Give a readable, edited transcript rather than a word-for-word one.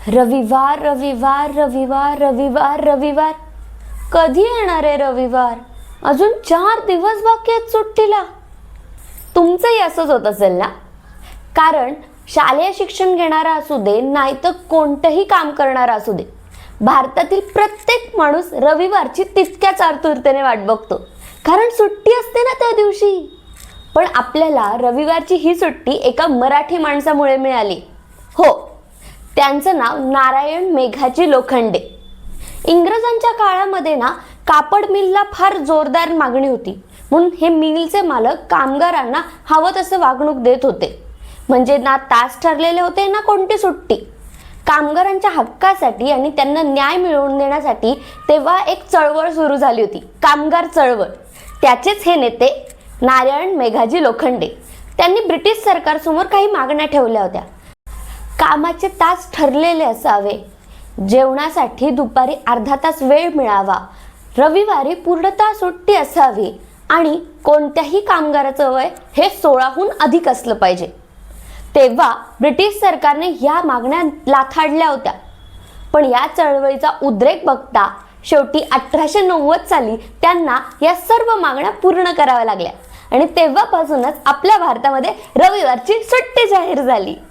रविवार रविवार रविवार रविवार रविवार, कधी येणार आहे रविवार? अजून 4 दिवस बाकी आहेत सुट्टीला. तुमचंही असंच होत असेल ना? कारण शालेय शिक्षण घेणारा असू दे नाहीतर कोणतंही काम करणारा असू दे, भारतातील प्रत्येक माणूस रविवारची तितक्याच आतुरतेने वाट बघतो, कारण सुट्टी असते ना त्या दिवशी. पण आपल्याला रविवारची ही सुट्टी एका मराठी माणसामुळे मिळाली. हो, त्यांचं नाव नारायण मेघाजी लोखंडे. इंग्रजांच्या काळामध्ये ना कापड मिलला फार जोरदार मागणी होती, म्हणून हे मिलचे मालक कामगारांना हवं तसं वागणूक देत होते. म्हणजे ना तास ठरलेले होते ना कोणती सुट्टी. कामगारांच्या हक्कासाठी आणि त्यांना न्याय मिळवून देण्यासाठी तेव्हा एक चळवळ सुरू झाली होती, कामगार चळवळ. त्याचेच हे नेते नारायण मेघाजी लोखंडे. त्यांनी ब्रिटिश सरकारसमोर काही मागण्या ठेवल्या होत्या. कामाचे तास ठरलेले असावे, जेवणासाठी दुपारी अर्धा तास वेळ मिळावा, रविवारी पूर्णतः सुट्टी असावी आणि कोणत्याही कामगाराचं वय हे 16हून अधिक असलं पाहिजे. तेव्हा ब्रिटिश सरकारने ह्या मागण्या लाथाडल्या होत्या. पण या चळवळीचा उद्रेक बघता शेवटी 1890 साली त्यांना या सर्व मागण्या पूर्ण कराव्या लागल्या आणि तेव्हापासूनच आपल्या भारतामध्ये रविवारची सुट्टी जाहीर झाली.